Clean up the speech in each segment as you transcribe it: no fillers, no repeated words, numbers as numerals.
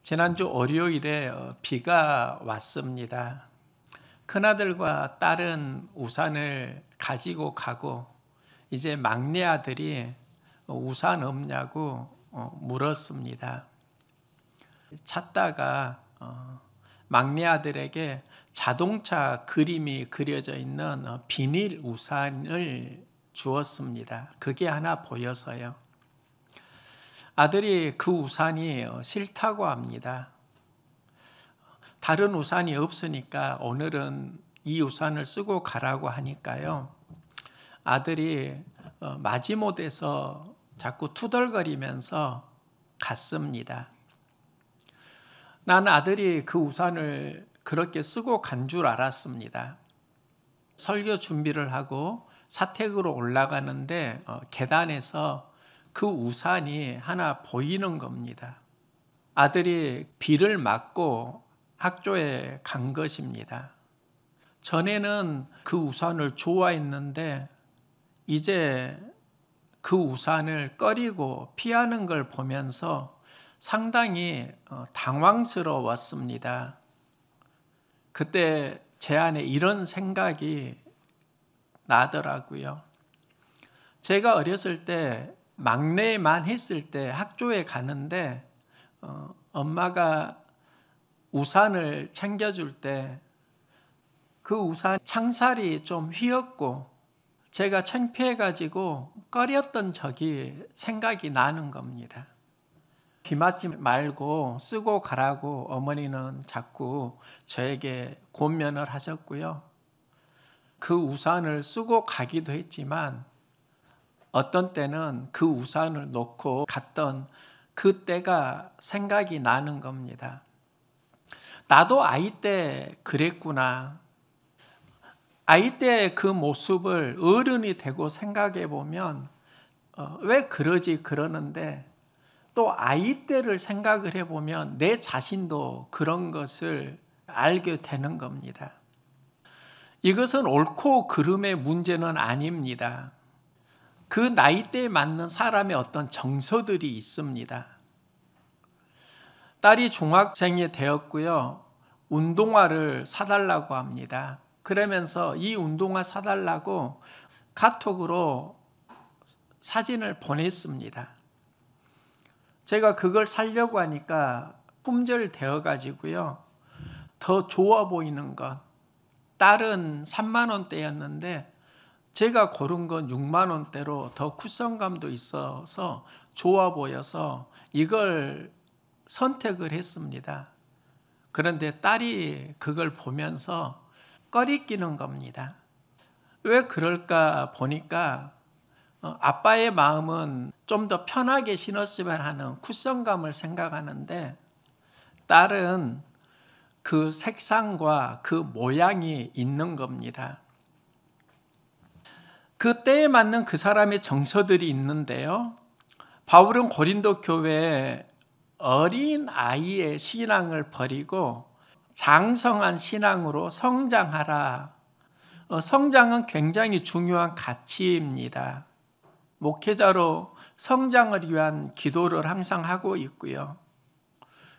지난주 월요일에 비가 왔습니다. 큰아들과 딸은 우산을 가지고 가고 이제 막내 아들이 우산 없냐고 물었습니다. 찾다가 막내 아들에게 자동차 그림이 그려져 있는 비닐 우산을 주었습니다. 그게 하나 보여서요. 아들이 그 우산이 싫다고 합니다. 다른 우산이 없으니까 오늘은 이 우산을 쓰고 가라고 하니까요. 아들이 마지못해서 자꾸 투덜거리면서 갔습니다. 난 아들이 그 우산을 그렇게 쓰고 간 줄 알았습니다. 설교 준비를 하고 사택으로 올라가는데 계단에서 그 우산이 하나 보이는 겁니다. 아들이 비를 맞고 학교에 간 것입니다. 전에는 그 우산을 좋아했는데 이제 그 우산을 꺼리고 피하는 걸 보면서 상당히 당황스러웠습니다. 그때 제 안에 이런 생각이 나더라고요. 제가 어렸을 때 막내만 했을 때 학교에 가는데 엄마가 우산을 챙겨줄 때 그 우산 창살이 좀 휘었고 제가 창피해가지고 꺼렸던 적이 생각이 나는 겁니다. 비 맞지 말고 쓰고 가라고 어머니는 자꾸 저에게 권면을 하셨고요. 그 우산을 쓰고 가기도 했지만 어떤 때는 그 우산을 놓고 갔던 그 때가 생각이 나는 겁니다. 나도 아이 때 그랬구나. 아이 때 그 모습을 어른이 되고 생각해 보면 왜 그러지 그러는데 또 아이 때를 생각을 해보면 내 자신도 그런 것을 알게 되는 겁니다. 이것은 옳고 그름의 문제는 아닙니다. 그 나이대에 맞는 사람의 어떤 정서들이 있습니다. 딸이 중학생이 되었고요. 운동화를 사달라고 합니다. 그러면서 이 운동화 사달라고 카톡으로 사진을 보냈습니다. 제가 그걸 사려고 하니까 품절되어 가지고요. 더 좋아 보이는 것. 딸은 3만 원대였는데 제가 고른 건 6만 원대로 더 쿠션감도 있어서 좋아 보여서 이걸 선택을 했습니다. 그런데 딸이 그걸 보면서 꺼리끼는 겁니다. 왜 그럴까 보니까 아빠의 마음은 좀 더 편하게 신었으면 하는 쿠션감을 생각하는데 딸은 그 색상과 그 모양이 있는 겁니다. 그 때에 맞는 그 사람의 정서들이 있는데요. 바울은 고린도 교회에 어린 아이의 신앙을 버리고 장성한 신앙으로 성장하라. 성장은 굉장히 중요한 가치입니다. 목회자로 성장을 위한 기도를 항상 하고 있고요.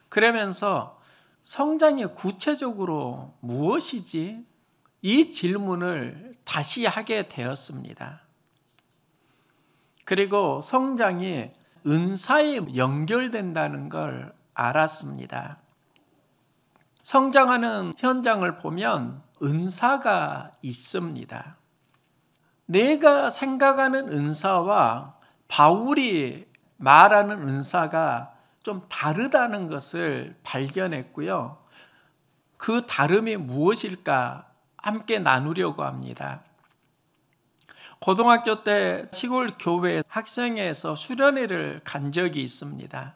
그러면서 성장이 구체적으로 무엇이지? 이 질문을 다시 하게 되었습니다. 그리고 성장이 은사에 연결된다는 걸 알았습니다. 성장하는 현장을 보면 은사가 있습니다. 내가 생각하는 은사와 바울이 말하는 은사가 좀 다르다는 것을 발견했고요. 그 다름이 무엇일까 함께 나누려고 합니다. 고등학교 때 시골 교회 학생회에서 수련회를 간 적이 있습니다.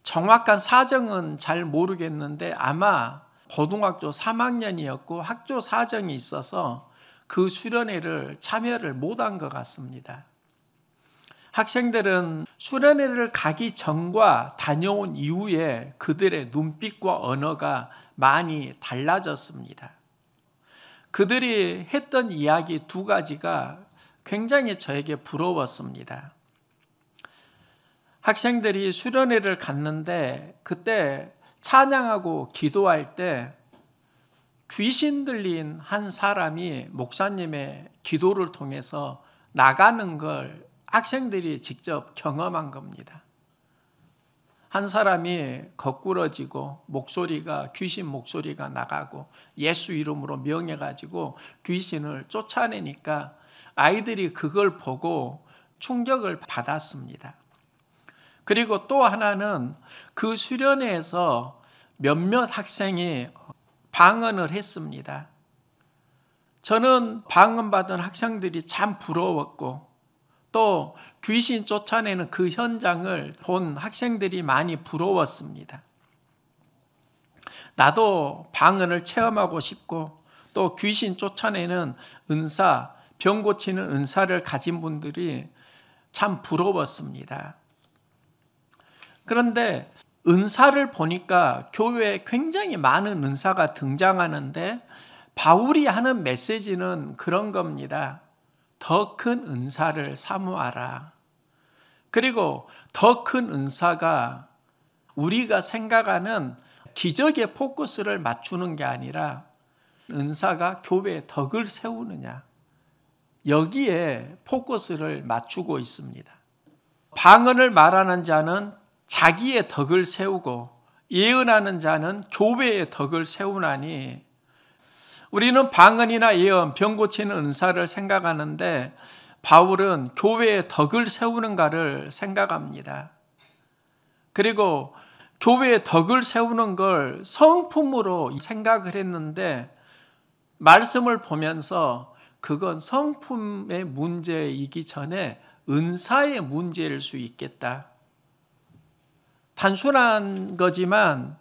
정확한 사정은 잘 모르겠는데 아마 고등학교 3학년이었고 학교 사정이 있어서 그 수련회를 참여를 못한 것 같습니다. 학생들은 수련회를 가기 전과 다녀온 이후에 그들의 눈빛과 언어가 많이 달라졌습니다. 그들이 했던 이야기 두 가지가 굉장히 저에게 부러웠습니다. 학생들이 수련회를 갔는데 그때 찬양하고 기도할 때 귀신 들린 한 사람이 목사님의 기도를 통해서 나가는 걸 학생들이 직접 경험한 겁니다. 한 사람이 거꾸러지고 목소리가 귀신 목소리가 나가고 예수 이름으로 명해가지고 귀신을 쫓아내니까 아이들이 그걸 보고 충격을 받았습니다. 그리고 또 하나는 그 수련회에서 몇몇 학생이 방언을 했습니다. 저는 방언받은 학생들이 참 부러웠고 또 귀신 쫓아내는 그 현장을 본 학생들이 많이 부러웠습니다. 나도 방언을 체험하고 싶고 또 귀신 쫓아내는 은사, 병 고치는 은사를 가진 분들이 참 부러웠습니다. 그런데 은사를 보니까 교회에 굉장히 많은 은사가 등장하는데 바울이 하는 메시지는 그런 겁니다. 더 큰 은사를 사모하라. 그리고 더 큰 은사가 우리가 생각하는 기적의 포커스를 맞추는 게 아니라 은사가 교회의 덕을 세우느냐, 여기에 포커스를 맞추고 있습니다. 방언을 말하는 자는 자기의 덕을 세우고 예언하는 자는 교회의 덕을 세우나니, 우리는 방언이나 예언, 병 고치는 은사를 생각하는데 바울은 교회의 덕을 세우는가를 생각합니다. 그리고 교회의 덕을 세우는 걸 성품으로 생각을 했는데 말씀을 보면서 그건 성품의 문제이기 전에 은사의 문제일 수 있겠다. 단순한 거지만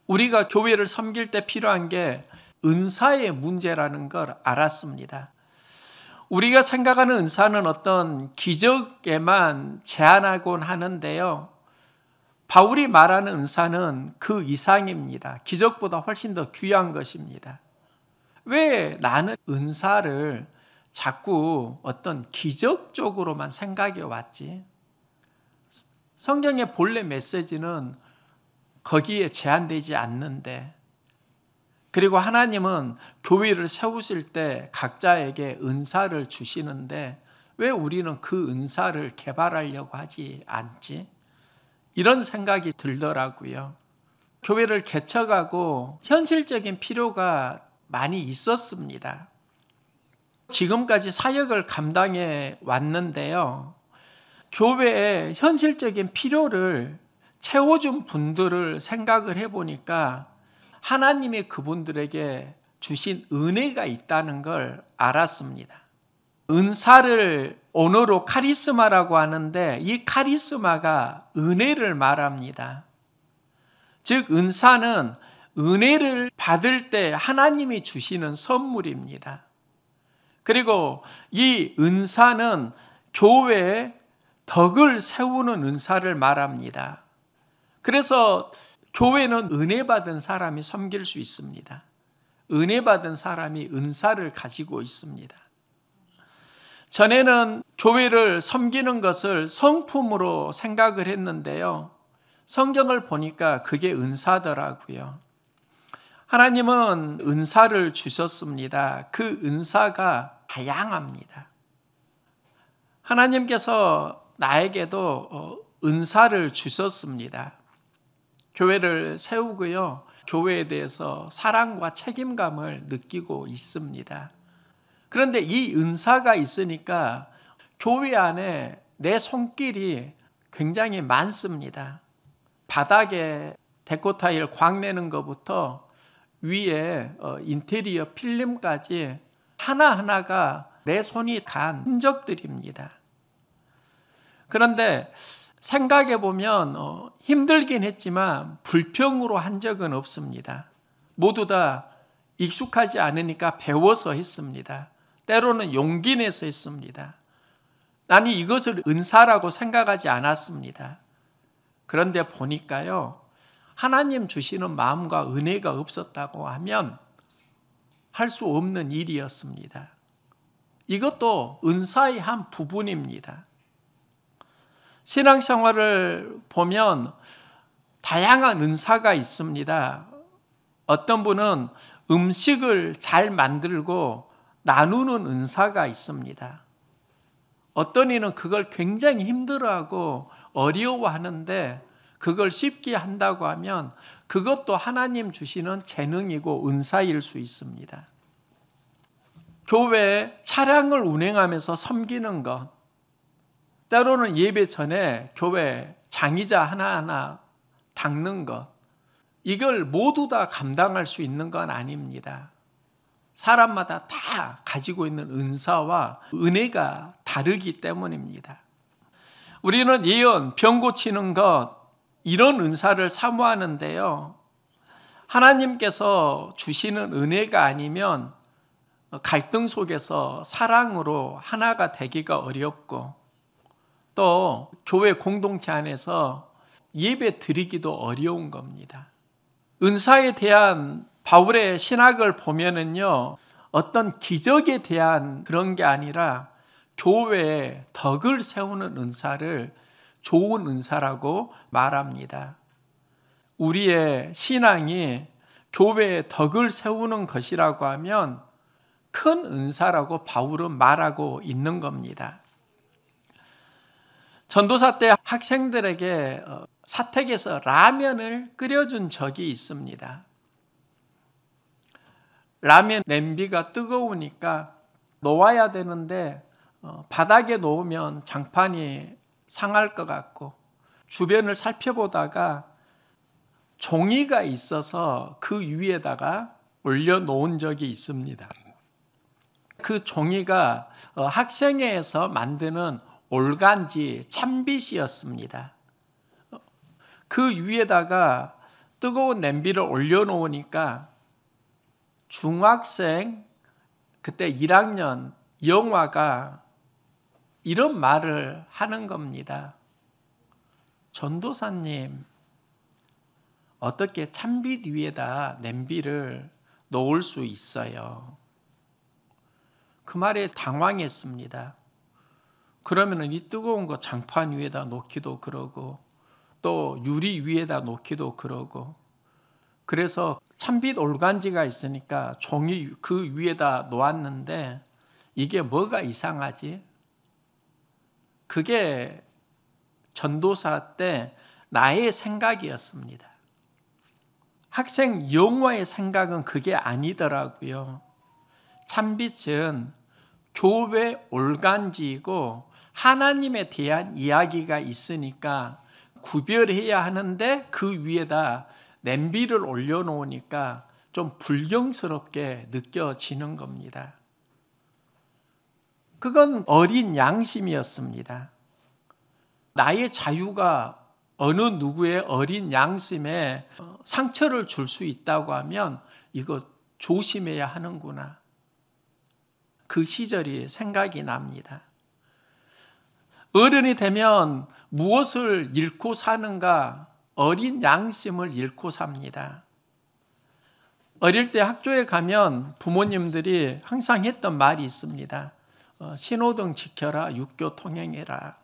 우리가 교회를 섬길 때 필요한 게 은사의 문제라는 걸 알았습니다. 우리가 생각하는 은사는 어떤 기적에만 제한하곤 하는데요. 바울이 말하는 은사는 그 이상입니다. 기적보다 훨씬 더 귀한 것입니다. 왜 나는 은사를 자꾸 어떤 기적 쪽으로만 생각해 왔지? 성경의 본래 메시지는 거기에 제한되지 않는데, 그리고 하나님은 교회를 세우실 때 각자에게 은사를 주시는데 왜 우리는 그 은사를 개발하려고 하지 않지? 이런 생각이 들더라고요. 교회를 개척하고 현실적인 필요가 많이 있었습니다. 지금까지 사역을 감당해 왔는데요. 교회의 현실적인 필요를 채워준 분들을 생각을 해보니까 하나님이 그분들에게 주신 은혜가 있다는 걸 알았습니다. 은사를 언어로 카리스마라고 하는데 이 카리스마가 은혜를 말합니다. 즉 은사는 은혜를 받을 때 하나님이 주시는 선물입니다. 그리고 이 은사는 교회의 덕을 세우는 은사를 말합니다. 그래서 교회는 은혜 받은 사람이 섬길 수 있습니다. 은혜 받은 사람이 은사를 가지고 있습니다. 전에는 교회를 섬기는 것을 성품으로 생각을 했는데요. 성경을 보니까 그게 은사더라고요. 하나님은 은사를 주셨습니다. 그 은사가 다양합니다. 하나님께서 나에게도 은사를 주셨습니다. 교회를 세우고요. 교회에 대해서 사랑과 책임감을 느끼고 있습니다. 그런데 이 은사가 있으니까 교회 안에 내 손길이 굉장히 많습니다. 바닥에 데코타일 광내는 것부터 위에 인테리어 필름까지 하나하나가 내 손이 간 흔적들입니다. 그런데 생각해 보면 힘들긴 했지만 불평으로 한 적은 없습니다. 모두 다 익숙하지 않으니까 배워서 했습니다. 때로는 용기 내서 했습니다. 나는 이것을 은사라고 생각하지 않았습니다. 그런데 보니까요, 하나님 주시는 마음과 은혜가 없었다고 하면 할 수 없는 일이었습니다. 이것도 은사의 한 부분입니다. 신앙생활을 보면 다양한 은사가 있습니다. 어떤 분은 음식을 잘 만들고 나누는 은사가 있습니다. 어떤 이는 그걸 굉장히 힘들어하고 어려워하는데 그걸 쉽게 한다고 하면 그것도 하나님 주시는 재능이고 은사일 수 있습니다. 교회 차량을 운행하면서 섬기는 것, 때로는 예배 전에 교회 장의자 하나하나 닦는 것, 이걸 모두 다 감당할 수 있는 건 아닙니다. 사람마다 다 가지고 있는 은사와 은혜가 다르기 때문입니다. 우리는 예언, 병 고치는 것, 이런 은사를 사모하는데요. 하나님께서 주시는 은혜가 아니면 갈등 속에서 사랑으로 하나가 되기가 어렵고, 또 교회 공동체 안에서 예배 드리기도 어려운 겁니다. 은사에 대한 바울의 신학을 보면은요, 어떤 기적에 대한 그런 게 아니라 교회에 덕을 세우는 은사를 좋은 은사라고 말합니다. 우리의 신앙이 교회에 덕을 세우는 것이라고 하면 큰 은사라고 바울은 말하고 있는 겁니다. 전도사 때 학생들에게 사택에서 라면을 끓여준 적이 있습니다. 라면 냄비가 뜨거우니까 놓아야 되는데 바닥에 놓으면 장판이 상할 것 같고 주변을 살펴보다가 종이가 있어서 그 위에다가 올려놓은 적이 있습니다. 그 종이가 학생회에서 만드는 올간지 참빗이었습니다. 그 위에다가 뜨거운 냄비를 올려놓으니까 중학생, 그때 1학년 영화가 이런 말을 하는 겁니다. 전도사님, 어떻게 참빗 위에다 냄비를 놓을 수 있어요? 그 말에 당황했습니다. 그러면 이 뜨거운 거 장판 위에다 놓기도 그러고 또 유리 위에다 놓기도 그러고, 그래서 참빗 올간지가 있으니까 종이 그 위에다 놓았는데 이게 뭐가 이상하지? 그게 전도사 때 나의 생각이었습니다. 학생 영화의 생각은 그게 아니더라고요. 참빗은 교회 올간지이고 하나님에 대한 이야기가 있으니까 구별해야 하는데 그 위에다 냄비를 올려놓으니까 좀 불경스럽게 느껴지는 겁니다. 그건 어린 양심이었습니다. 나의 자유가 어느 누구의 어린 양심에 상처를 줄 수 있다고 하면 이거 조심해야 하는구나. 그 시절이 생각이 납니다. 어른이 되면 무엇을 잃고 사는가? 어린 양심을 잃고 삽니다. 어릴 때 학교에 가면 부모님들이 항상 했던 말이 있습니다. 신호등 지켜라, 육교 통행해라.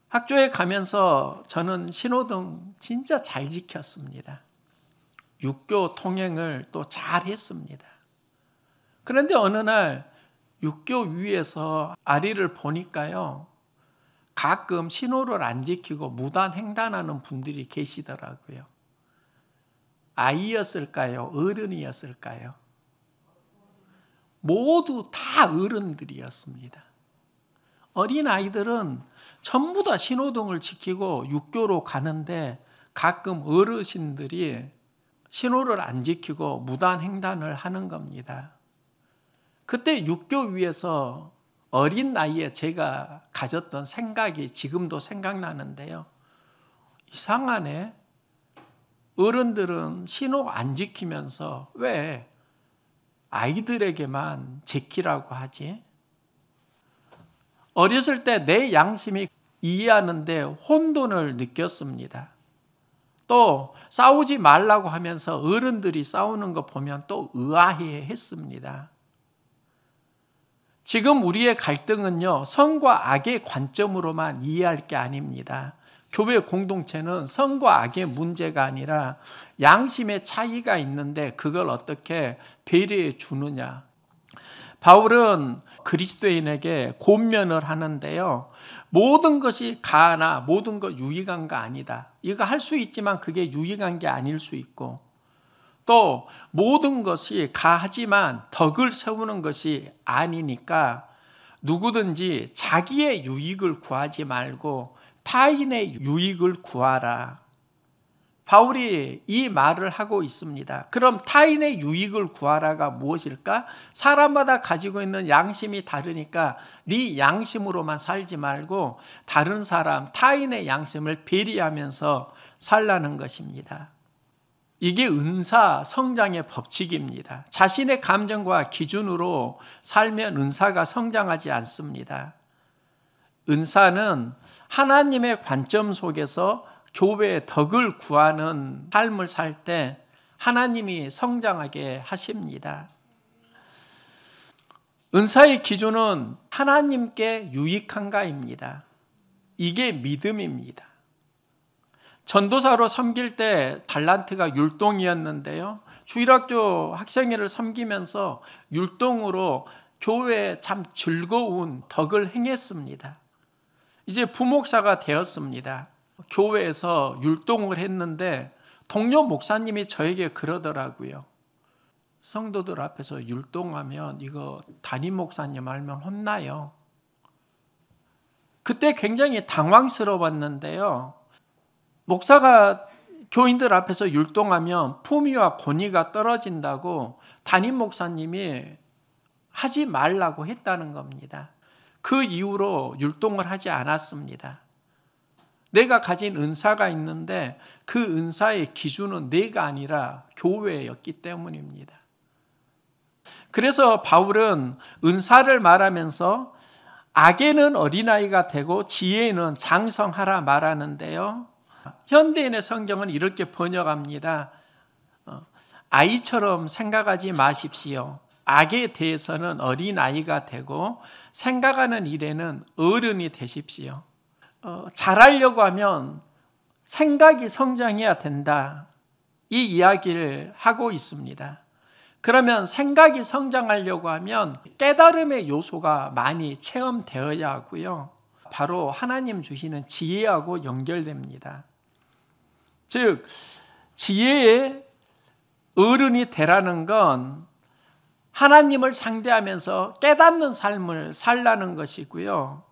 학교에 가면서 저는 신호등 진짜 잘 지켰습니다. 육교 통행을 또 잘 했습니다. 그런데 어느 날 육교 위에서 아리를 보니까요, 가끔 신호를 안 지키고 무단 횡단하는 분들이 계시더라고요. 아이였을까요? 어른이었을까요? 모두 다 어른들이었습니다. 어린 아이들은 전부 다 신호등을 지키고 육교로 가는데 가끔 어르신들이 신호를 안 지키고 무단 횡단을 하는 겁니다. 그때 육교 위에서 어린 나이에 제가 가졌던 생각이 지금도 생각나는데요. 이상하네. 어른들은 신호 안 지키면서 왜 아이들에게만 지키라고 하지? 어렸을 때 내 양심이 이해하는데 혼돈을 느꼈습니다. 또 싸우지 말라고 하면서 어른들이 싸우는 거 보면 또 의아해 했습니다. 지금 우리의 갈등은요, 성과 악의 관점으로만 이해할 게 아닙니다. 교회 공동체는 성과 악의 문제가 아니라 양심의 차이가 있는데 그걸 어떻게 배려해 주느냐. 바울은 그리스도인에게 권면을 하는데요. 모든 것이 가하나 모든 것 유익한 거 아니다. 이거 할 수 있지만 그게 유익한 게 아닐 수 있고, 또 모든 것이 가하지만 덕을 세우는 것이 아니니까 누구든지 자기의 유익을 구하지 말고 타인의 유익을 구하라. 바울이 이 말을 하고 있습니다. 그럼 타인의 유익을 구하라가 무엇일까? 사람마다 가지고 있는 양심이 다르니까 네 양심으로만 살지 말고 다른 사람, 타인의 양심을 배려하면서 살라는 것입니다. 이게 은사 성장의 법칙입니다. 자신의 감정과 기준으로 살면 은사가 성장하지 않습니다. 은사는 하나님의 관점 속에서 교회의 덕을 구하는 삶을 살 때 하나님이 성장하게 하십니다. 은사의 기준은 하나님께 유익한가입니다. 이게 믿음입니다. 전도사로 섬길 때 달란트가 율동이었는데요. 주일학교 학생회를 섬기면서 율동으로 교회에 참 즐거운 덕을 행했습니다. 이제 부목사가 되었습니다. 교회에서 율동을 했는데 동료 목사님이 저에게 그러더라고요. 성도들 앞에서 율동하면 이거 담임 목사님 알면 혼나요. 그때 굉장히 당황스러웠는데요. 목사가 교인들 앞에서 율동하면 품위와 권위가 떨어진다고 담임 목사님이 하지 말라고 했다는 겁니다. 그 이후로 율동을 하지 않았습니다. 내가 가진 은사가 있는데 그 은사의 기준은 내가 아니라 교회였기 때문입니다. 그래서 바울은 은사를 말하면서 악에는 어린아이가 되고 지혜에는 장성하라 말하는데요. 현대인의 성경은 이렇게 번역합니다. 아이처럼 생각하지 마십시오. 악에 대해서는 어린아이가 되고 생각하는 일에는 어른이 되십시오. 잘하려고 하면 생각이 성장해야 된다. 이 이야기를 하고 있습니다. 그러면 생각이 성장하려고 하면 깨달음의 요소가 많이 체험되어야 하고요. 바로 하나님 주시는 지혜하고 연결됩니다. 즉 지혜의 어른이 되라는 건 하나님을 상대하면서 깨닫는 삶을 살라는 것이고요.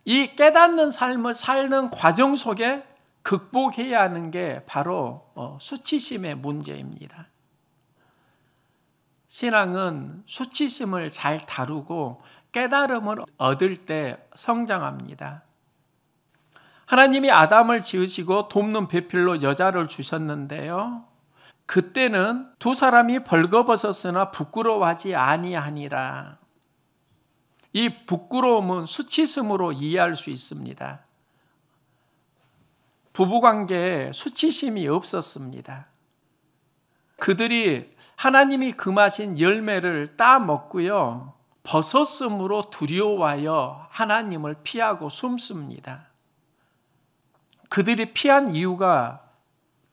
이 깨닫는 삶을 사는 과정 속에 극복해야 하는 게 바로 수치심의 문제입니다. 신앙은 수치심을 잘 다루고 깨달음을 얻을 때 성장합니다. 하나님이 아담을 지으시고 돕는 배필로 여자를 주셨는데요. 그때는 두 사람이 벌거벗었으나 부끄러워하지 아니하니라. 이 부끄러움은 수치심으로 이해할 수 있습니다. 부부관계에 수치심이 없었습니다. 그들이 하나님이 금하신 열매를 따먹고요. 벗었으므로 두려워하여 하나님을 피하고 숨습니다. 그들이 피한 이유가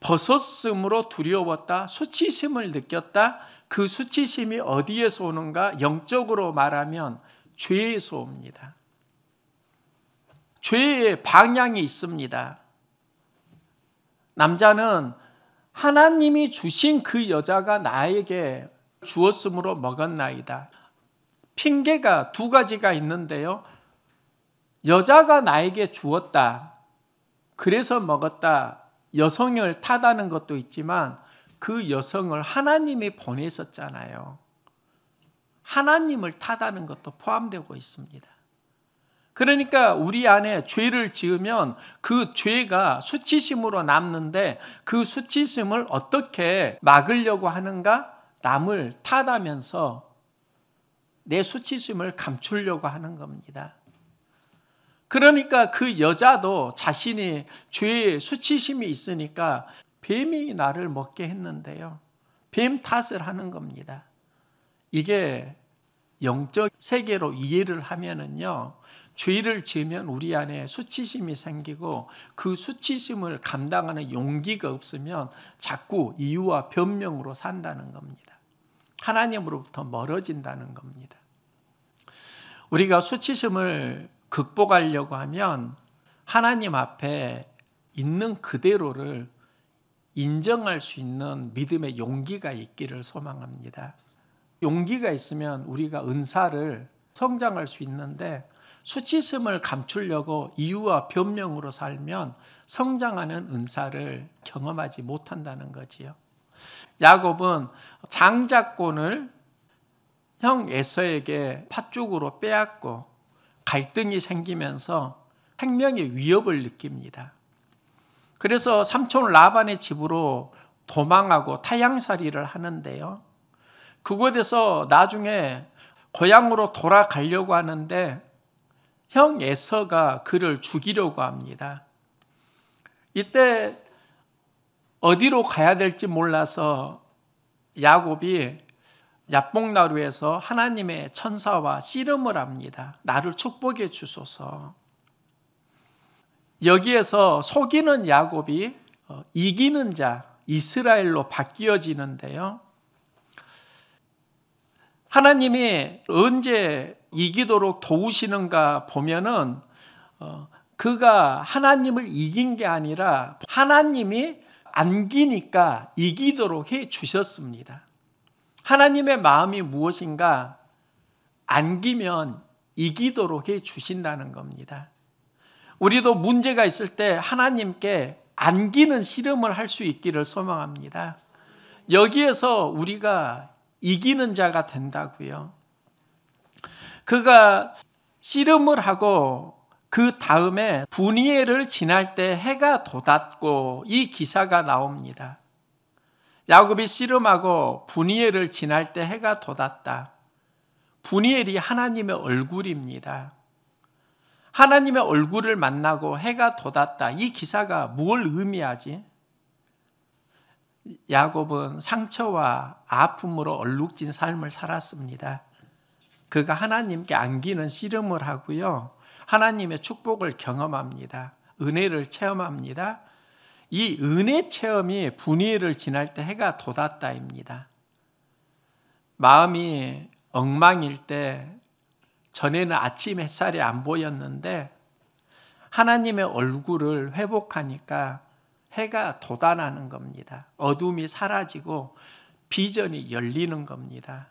벗었으므로 두려웠다, 수치심을 느꼈다. 그 수치심이 어디에서 오는가? 영적으로 말하면 죄에서 옵니다. 죄의 방향이 있습니다. 남자는 하나님이 주신 그 여자가 나에게 주었으므로 먹었나이다. 핑계가 두 가지가 있는데요. 여자가 나에게 주었다. 그래서 먹었다. 여성을 타다는 것도 있지만 그 여성을 하나님이 보내셨잖아요. 하나님을 타다는 것도 포함되고 있습니다. 그러니까 우리 안에 죄를 지으면 그 죄가 수치심으로 남는데 그 수치심을 어떻게 막으려고 하는가? 남을 탓하면서 내 수치심을 감추려고 하는 겁니다. 그러니까 그 여자도 자신이 죄의 수치심이 있으니까 뱀이 나를 먹게 했는데요. 뱀 탓을 하는 겁니다. 이게 영적 세계로 이해를 하면은요, 죄를 지으면 우리 안에 수치심이 생기고 그 수치심을 감당하는 용기가 없으면 자꾸 이유와 변명으로 산다는 겁니다. 하나님으로부터 멀어진다는 겁니다. 우리가 수치심을 극복하려고 하면 하나님 앞에 있는 그대로를 인정할 수 있는 믿음의 용기가 있기를 소망합니다. 용기가 있으면 우리가 은사를 성장할 수 있는데 수치심을 감추려고 이유와 변명으로 살면 성장하는 은사를 경험하지 못한다는 거지요. 야곱은 장자권을 형 에서에게 팥죽으로 빼앗고 갈등이 생기면서 생명의 위협을 느낍니다. 그래서 삼촌 라반의 집으로 도망하고 타향살이를 하는데요. 그곳에서 나중에 고향으로 돌아가려고 하는데 형 에서가 그를 죽이려고 합니다. 이때 어디로 가야 될지 몰라서 야곱이 야복나루에서 하나님의 천사와 씨름을 합니다. 나를 축복해 주소서. 여기에서 속이는 야곱이 이기는 자 이스라엘로 바뀌어지는데요. 하나님이 언제 이기도록 도우시는가 보면은 그가 하나님을 이긴 게 아니라 하나님이 안기니까 이기도록 해 주셨습니다. 하나님의 마음이 무엇인가 안기면 이기도록 해 주신다는 겁니다. 우리도 문제가 있을 때 하나님께 안기는 씨름을 할 수 있기를 소망합니다. 여기에서 우리가 이기는 자가 된다고요. 그가 씨름을 하고 그 다음에 분이엘을 지날 때 해가 돋았고 이 기사가 나옵니다. 야곱이 씨름하고 분이엘을 지날 때 해가 돋았다. 분이엘이 하나님의 얼굴입니다. 하나님의 얼굴을 만나고 해가 돋았다. 이 기사가 무엇을 의미하지? 야곱은 상처와 아픔으로 얼룩진 삶을 살았습니다. 그가 하나님께 안기는 씨름을 하고요. 하나님의 축복을 경험합니다. 은혜를 체험합니다. 이 은혜 체험이 분이엘을 지날 때 해가 돋았다입니다. 마음이 엉망일 때 전에는 아침 햇살이 안 보였는데 하나님의 얼굴을 회복하니까 해가 돋아나는 겁니다. 어둠이 사라지고 비전이 열리는 겁니다.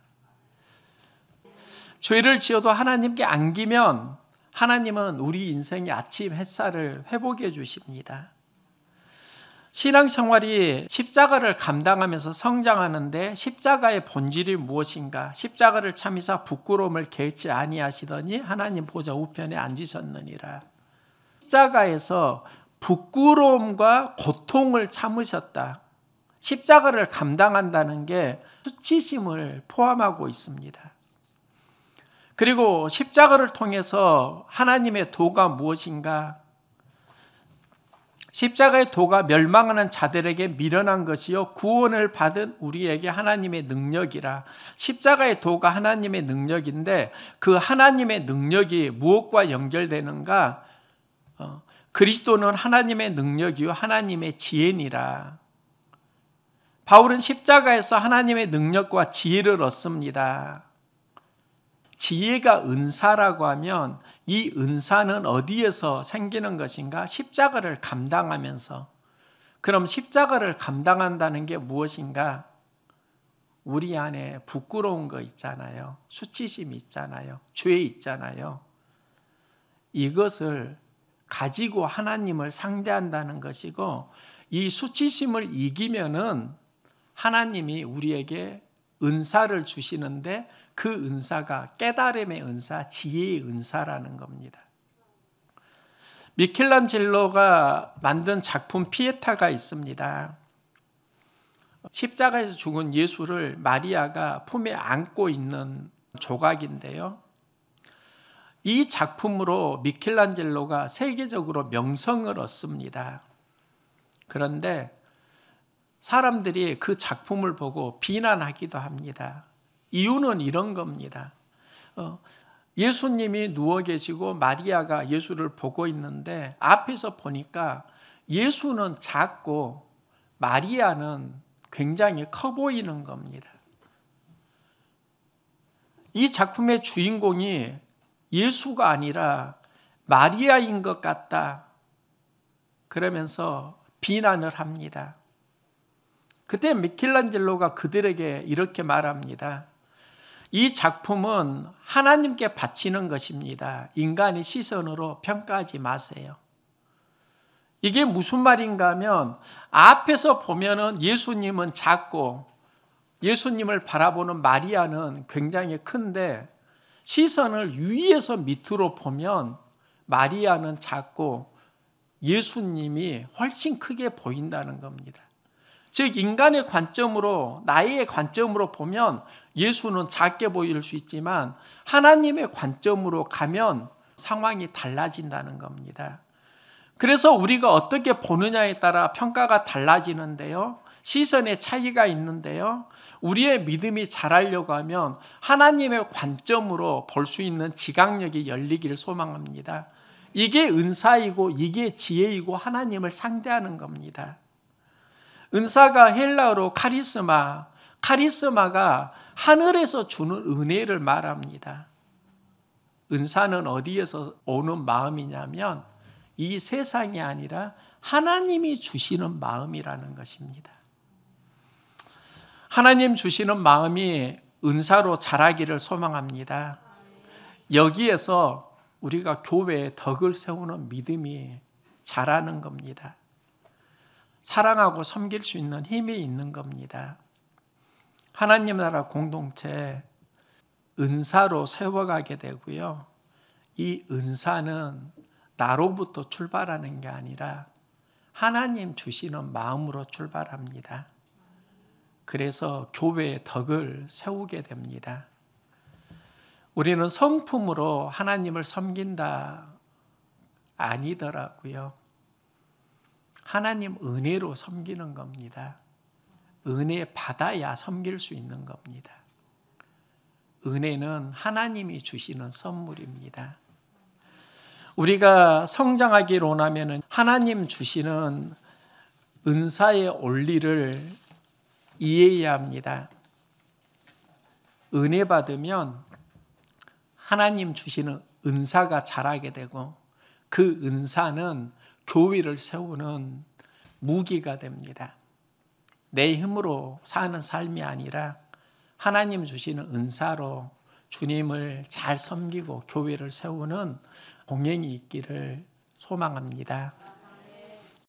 죄를 지어도 하나님께 안기면 하나님은 우리 인생의 아침 햇살을 회복해 주십니다. 신앙생활이 십자가를 감당하면서 성장하는데 십자가의 본질이 무엇인가? 십자가를 참으사 부끄러움을 개치 아니하시더니 하나님 보좌 우편에 앉으셨느니라. 십자가에서 부끄러움과 고통을 참으셨다. 십자가를 감당한다는 게 수치심을 포함하고 있습니다. 그리고 십자가를 통해서 하나님의 도가 무엇인가? 십자가의 도가 멸망하는 자들에게 미련한 것이요 구원을 받은 우리에게 하나님의 능력이라. 십자가의 도가 하나님의 능력인데 그 하나님의 능력이 무엇과 연결되는가? 그리스도는 하나님의 능력이요 하나님의 지혜니라. 바울은 십자가에서 하나님의 능력과 지혜를 얻습니다. 지혜가 은사라고 하면 이 은사는 어디에서 생기는 것인가? 십자가를 감당하면서. 그럼 십자가를 감당한다는 게 무엇인가? 우리 안에 부끄러운 거 있잖아요. 수치심 있잖아요. 죄 있잖아요. 이것을 가지고 하나님을 상대한다는 것이고 이 수치심을 이기면은 하나님이 우리에게 은사를 주시는데 그 은사가 깨달음의 은사, 지혜의 은사라는 겁니다. 미켈란젤로가 만든 작품 피에타가 있습니다. 십자가에서 죽은 예수를 마리아가 품에 안고 있는 조각인데요. 이 작품으로 미켈란젤로가 세계적으로 명성을 얻습니다. 그런데 사람들이 그 작품을 보고 비난하기도 합니다. 이유는 이런 겁니다. 예수님이 누워 계시고 마리아가 예수를 보고 있는데 앞에서 보니까 예수는 작고 마리아는 굉장히 커 보이는 겁니다. 이 작품의 주인공이 예수가 아니라 마리아인 것 같다. 그러면서 비난을 합니다. 그때 미켈란젤로가 그들에게 이렇게 말합니다. 이 작품은 하나님께 바치는 것입니다. 인간의 시선으로 평가하지 마세요. 이게 무슨 말인가 하면 앞에서 보면은 예수님은 작고 예수님을 바라보는 마리아는 굉장히 큰데 시선을 위에서 밑으로 보면 마리아는 작고 예수님이 훨씬 크게 보인다는 겁니다. 즉 인간의 관점으로 나의 관점으로 보면 예수는 작게 보일 수 있지만 하나님의 관점으로 가면 상황이 달라진다는 겁니다. 그래서 우리가 어떻게 보느냐에 따라 평가가 달라지는데요. 시선의 차이가 있는데요. 우리의 믿음이 자라려고 하면 하나님의 관점으로 볼 수 있는 지각력이 열리기를 소망합니다. 이게 은사이고 이게 지혜이고 하나님을 상대하는 겁니다. 은사가 헬라어로 카리스마가 하늘에서 주는 은혜를 말합니다. 은사는 어디에서 오는 마음이냐면 이 세상이 아니라 하나님이 주시는 마음이라는 것입니다. 하나님 주시는 마음이 은사로 자라기를 소망합니다. 여기에서 우리가 교회에 덕을 세우는 믿음이 자라는 겁니다. 사랑하고 섬길 수 있는 힘이 있는 겁니다. 하나님 나라 공동체 은사로 세워가게 되고요. 이 은사는 나로부터 출발하는 게 아니라 하나님 주시는 마음으로 출발합니다. 그래서 교회의 덕을 세우게 됩니다. 우리는 성품으로 하나님을 섬긴다 아니더라고요. 하나님 은혜로 섬기는 겁니다. 은혜 받아야 섬길 수 있는 겁니다. 은혜는 하나님이 주시는 선물입니다. 우리가 성장하기를 원하면 하나님 주시는 은사의 원리를 이해해야 합니다. 은혜 받으면 하나님 주시는 은사가 자라게 되고 그 은사는 교회를 세우는 무기가 됩니다. 내 힘으로 사는 삶이 아니라 하나님 주시는 은사로 주님을 잘 섬기고 교회를 세우는 공행이 있기를 소망합니다.